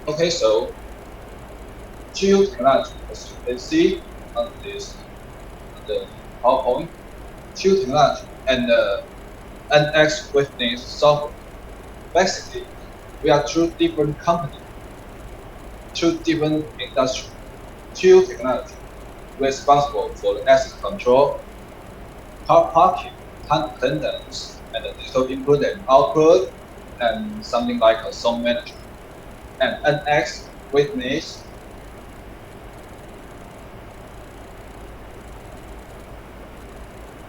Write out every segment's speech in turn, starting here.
Okay, so CHIYU technology, as you can see on the PowerPoint, CHIYU technology and the NX witness software. Basically, we are two different companies, two different industries. CHIYU technology responsible for the access control, car parking, time attendance, and the digital input and output, and something like a song management. And NX witness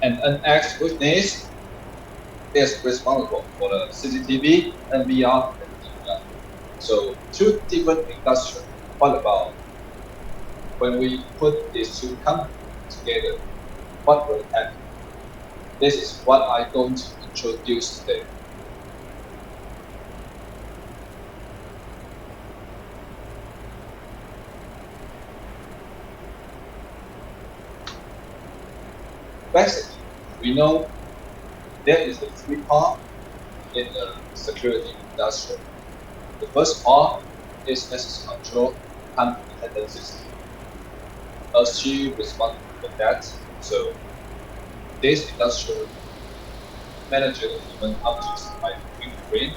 NX witness is responsible for the CCTV and VR and DVR. So two different industries. What about when we put these two companies together? What will happen? This is what I'm going to introduce today. Basically, we know there is a three part in the security industry. The first part is access control and attendance system. As she responsible for that, so this industry manages even objects like fingerprint,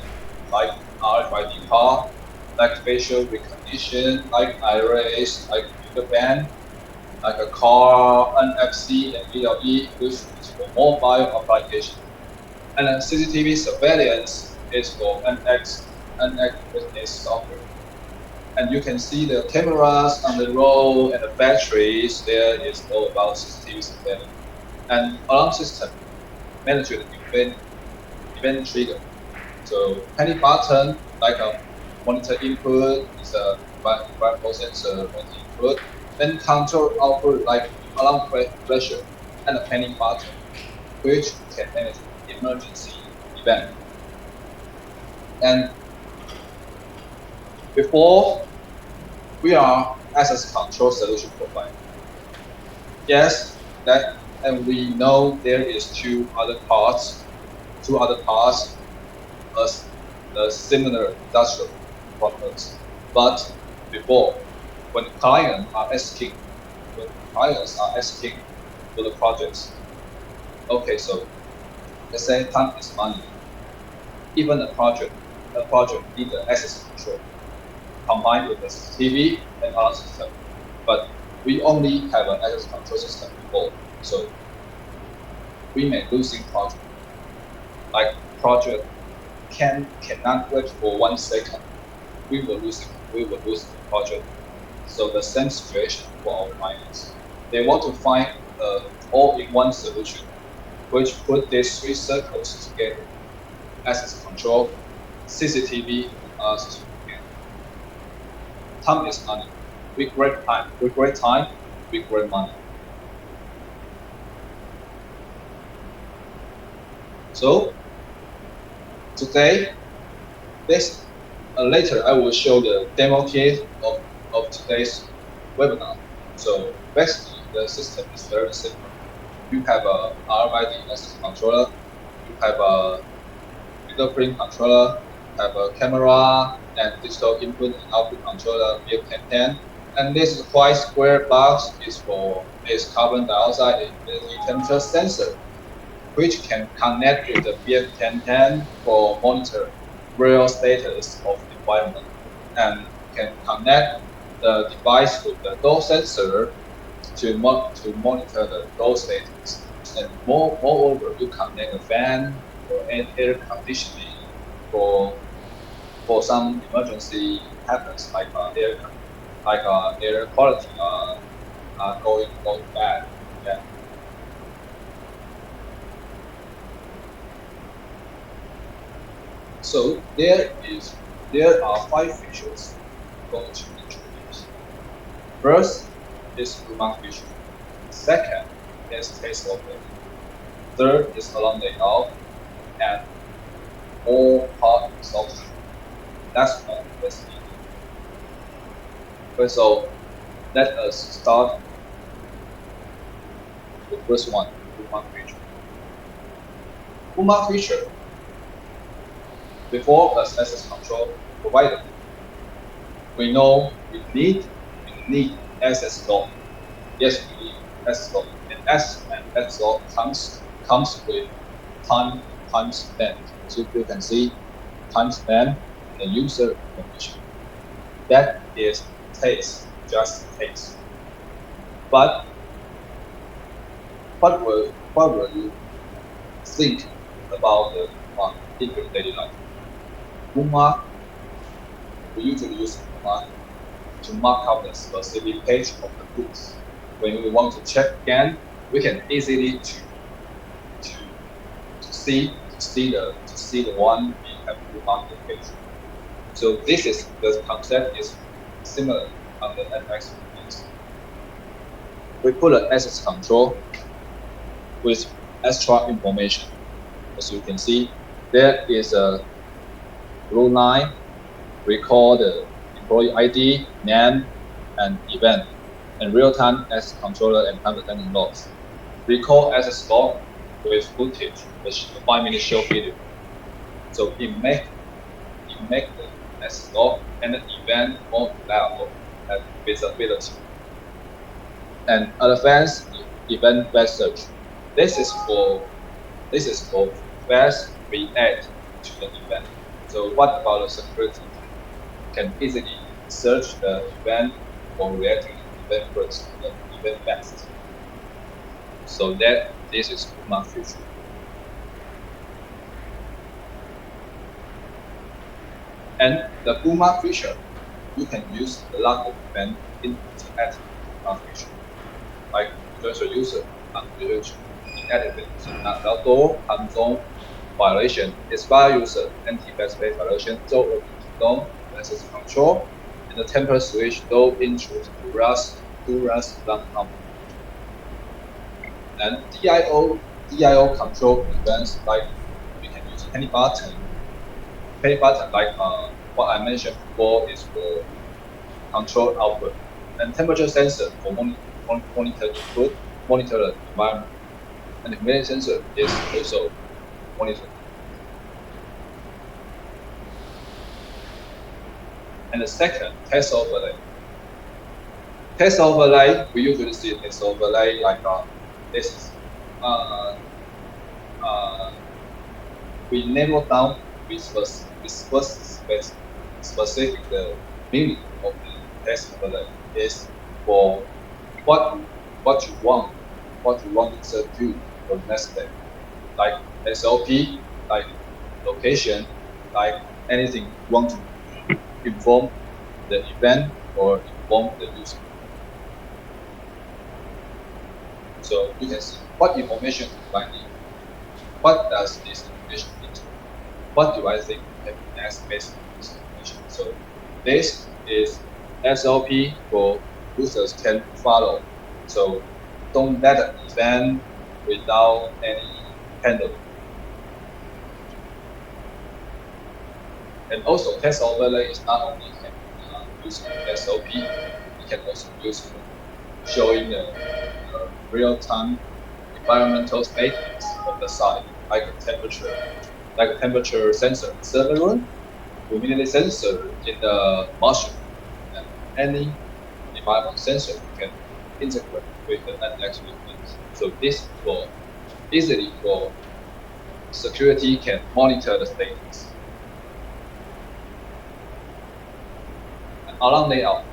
like RFID card, like facial recognition, like iris, like fingerband, like a car, NFC, and BLE, which is for mobile application. And then CCTV surveillance is for NX business software. And you can see the cameras on the road and the batteries. There is all about CCTV surveillance. And alarm system manage the event trigger. So any button like a monitor input is a variable sensor monitor input. Then control output like alarm pressure and a panic button, which can manage emergency event. And before we are access control solution provider. Yes, that and we know there is two other parts as the similar industrial products. But before, when clients are asking for the projects, okay, so let's say time is money. Even a project need the access control combined with the CCTV and other system. But we only have an access control system before, so we may losing project. Like project cannot wait for 1 second. We will lose the project. So the same situation for our clients. They want to find an all-in-one solution, which put these three circles together: access control, CCTV, and other system together. Time is money. We great time. We great time. We great money. So today, later I will show the demo kit of today's webinar. So basically, the system is very simple. You have a RFID access controller, you have a fingerprint controller, you have a camera and digital input and output controller BF1010. And this white square box is for this carbon dioxide emission temperature sensor, which can connect with the BF1010 for monitor real status of environment, and can connect the device with the door sensor to monitor the door status. And moreover, you connect a fan or air conditioning for some emergency happens, like air quality going bad. Yeah. So there are 5 features I'm going to introduce. First is remote feature. Second is taste open. Third is alarm layout, and all part software. That's all that's needed. Okay, so let us start with the first one, remote feature. Remote feature before as access control provider. we know we need access log. Yes, we need access log, and access log comes with timestamp. So you can see timestamp and user information. That is text, just text. But what will you think about the bookmark in your daily life? Bookmark, we usually use bookmark to mark out the specific page of the books. When we want to check again, we can easily to see the one we have bookmarked the page. So the concept is similar on the NX. We put an access control with extra information. As you can see, there is a blue line, record the employee ID, name, and event, and real-time access controller and time logs. Record access log with footage, which is a 5-minute short video. So it make the access log and the event more reliable and visibility. And advanced event-based search. This is for fast react to the event. So what about the security? You can easily search the event or react to the event first, the event fast. So this is bookmark feature. And the bookmark feature, you can use a lot of event in interactive bookmark feature. Like just a user configuration, inactivate, outdoor, hands-on violation, expire user, anti-backspace violation, door open, access control, and the temper switch, door intrude, do rust, run up. And DIO control events, like we can use any button. Any button like what I mentioned before is for control output, and temperature sensor for monitor input, monitor the environment, and the humidity sensor is also monitor. And the second, test overlay. Test overlay, we usually see test overlay like this is we narrow down with specific the meaning of the test overlay is for what you want to do for the next step, like SOP, like location, like anything you want to inform the event or inform the user. So you can see what information do I need? What does this information need? What do I think can be next based on this information? So this is SOP for users can follow. So don't let an event without any handle. And also test overlay is not only used for SOP, it can also be used for showing the real-time environmental status of the site, like a temperature sensor in the server room, humidity sensor in the mushroom, and any environmental sensor can integrate with the NX movement. So this for easily for security can monitor the status. And alarm layout.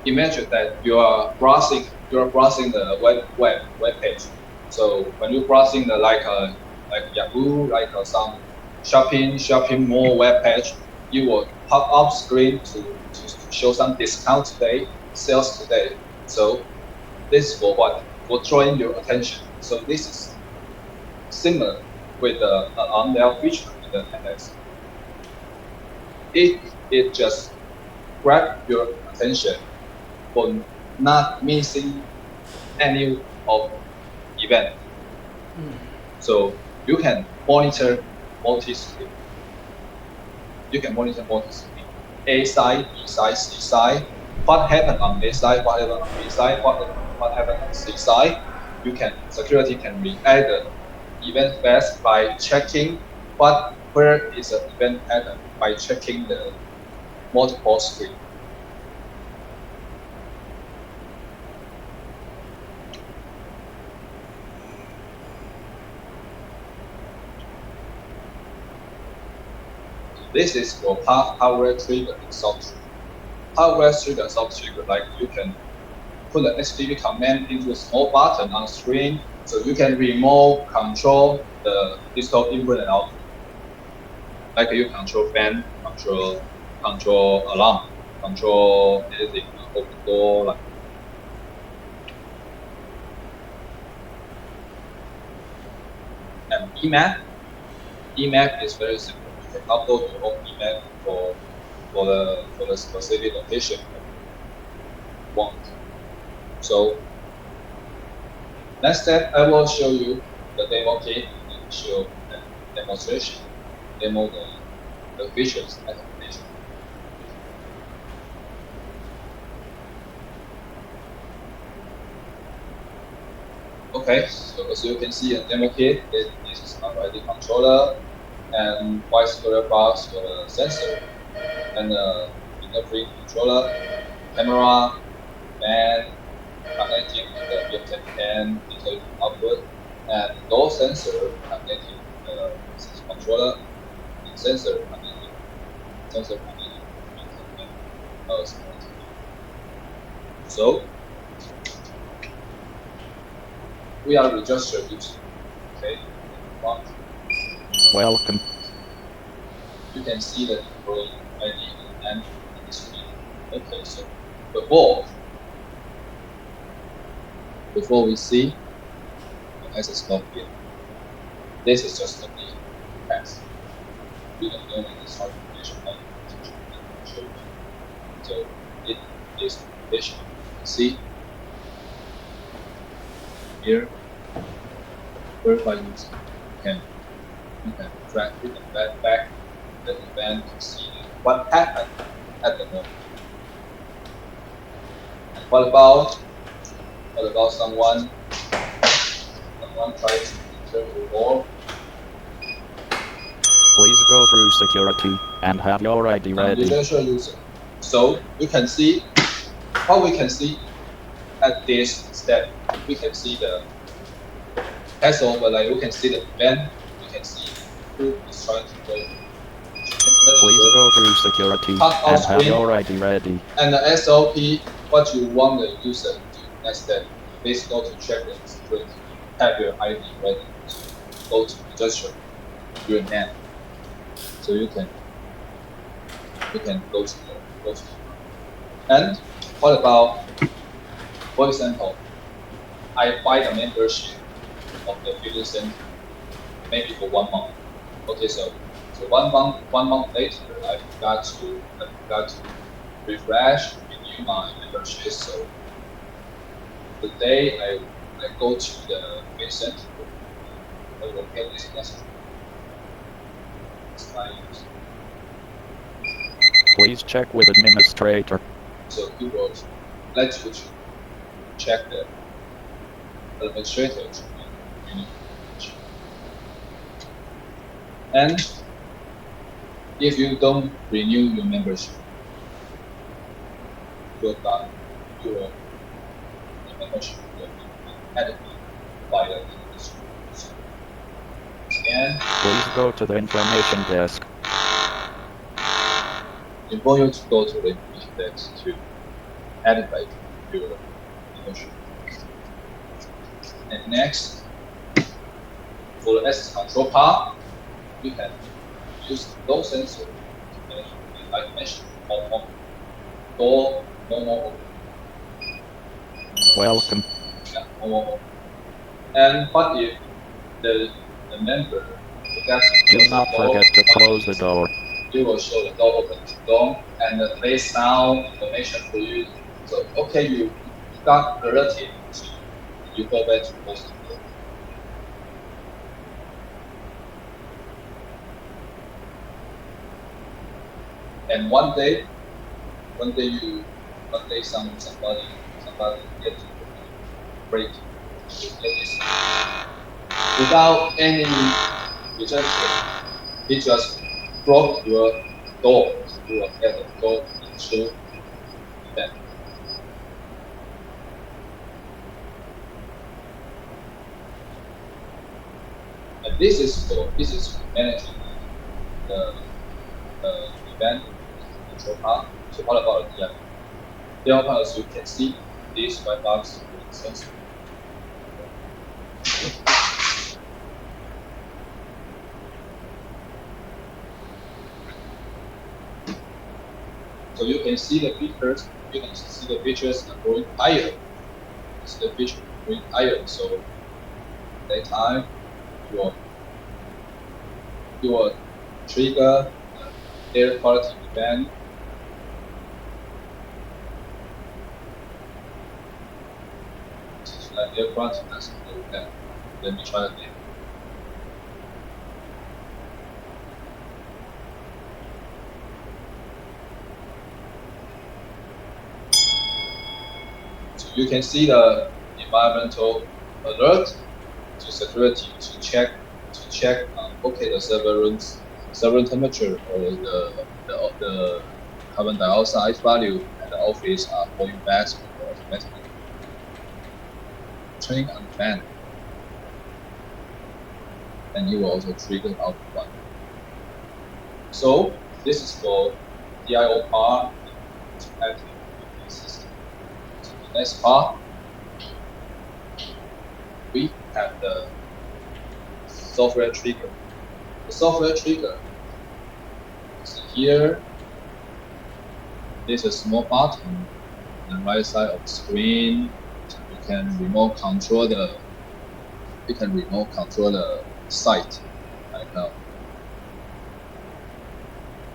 Imagine that you are browsing the web page. So when you're browsing the like Yahoo, like some shopping mall web page, you will pop up screen to show some discount today, sales today. So this is for what? For drawing your attention. So this is similar with the alarm layout feature in the NX. It just grab your attention for not missing any of event. So you can monitor multi-screen. A side, B side, C side. What happened on A side? What happened on B side? What happened on C side? Security can react the event fast by checking but where is the event pattern by checking the multiple screen. This is your hardware trigger and soft trigger. Hardware trigger and soft trigger, like you can put the HTTP command into a small button on screen, so you can remote control the digital input and output. Like you control fan, control alarm, control anything, open door, like. And EMAP is very simple. You can upload your own EMAP for the specific location you want. So next step, I will show you the demo kit and show the demonstration, demo the features and application. Okay, so as you can see in demo kit, this is our ID controller and white square box for the sensor and the fingerprint controller, camera, and connecting to the BM1010 digital output, and door sensor connecting to the sensor controller, and sensor connecting to BM1010. So we are registered user. Okay, welcome. You can see the employee ID and the screen. Okay, so before we see the access login, this is just the pass. We don't know any sort of information on the. So it is information. See here, verify user. You can track, you can back the event to see what happened at the moment. And what about someone tries to enter the door? Please go through security and have your ID ready. Register user. So you can see what we can see at this step. We can see the pass over, like we can see the event, we can see who is trying to go. Please go through security and have your ID ready. And the SOP, what you want the user to do next step, please go to check the security, have your ID ready, go to register your name. So you can go to the. And what about, for example, I buy the membership of the video center maybe for 1 month. Okay, so 1 month later, I forgot to refresh, renew my membership. So the day I go to the video center, I will get this message. It's my use. Please check with administrator. So it will let you check the administrator. And if you don't renew your membership, your membership will be added by the administrator. And please go to the information desk. Invite you to go to the information desk to edit your membership. And next, for the access control part, you can use those sensors to manage, like mentioned, door, normal. Welcome. Yeah, normal. And what if the member forgets to Do not forget to close the door. You will show the door open to door and play sound information for you. So okay, you got alerted, you go back to close the door. And one day somebody get to break this without any rejection. it just broke your door. You will get the door into that. And this is managing the event control part. So what about the DL part? As you can see, this white box is sensitive. So you can see the features. You can see the features are going higher. The feature going higher. So that time you will trigger air quality event. Like air quality event. Let me try again. So you can see the environmental alert to security to check okay, the server temperature or the carbon dioxide value at the office are going back automatically. Turning on fan, and you will also trigger out one. So this is for DIO part active system. So the next part, we have the software trigger. The software trigger is here. There's a small button on the right side of the screen. So you can remote control the site, like open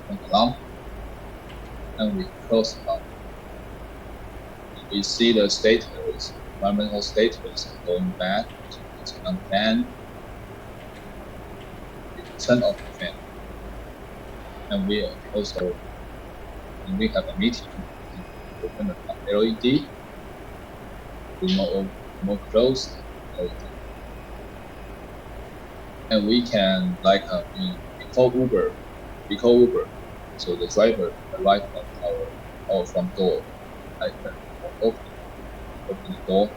the alarm, and we close the alarm. We see the status, environmental status going back. So it's on fan. Turn off the fan, and we also, when we have a meeting, open the LED, remote close LED, and we can we call Uber, so the driver arrive at our front door, like open the door,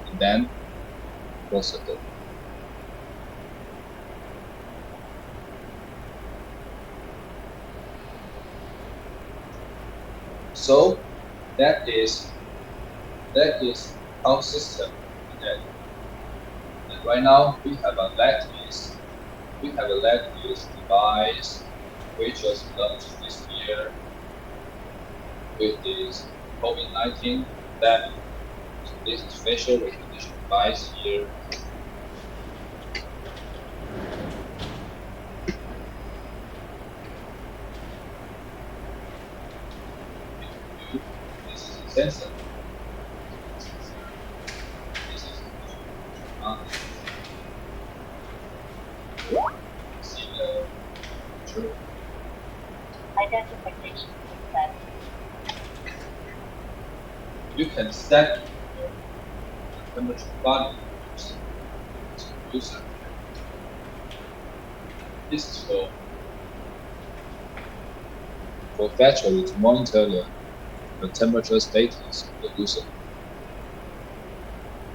and then close the door. So that is our system today. And right now we have a lattice. We have a lattice device which was launched this year with this COVID-19 pandemic. So this is facial recognition device here. This is a sensor. This is see the picture. Identification set. You can set the temperature value to the user. This is for factory to monitor the temperature status of the user.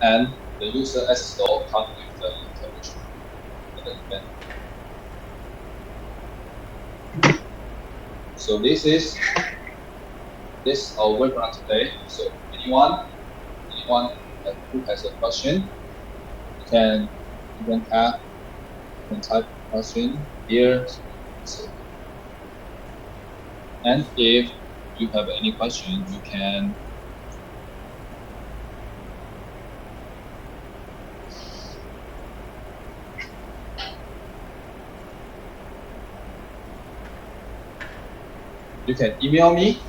And the user access door comes with the temperature of the event. So this is our webinar today. So anyone who has a question, you can type question here. And if you have any question, you can email me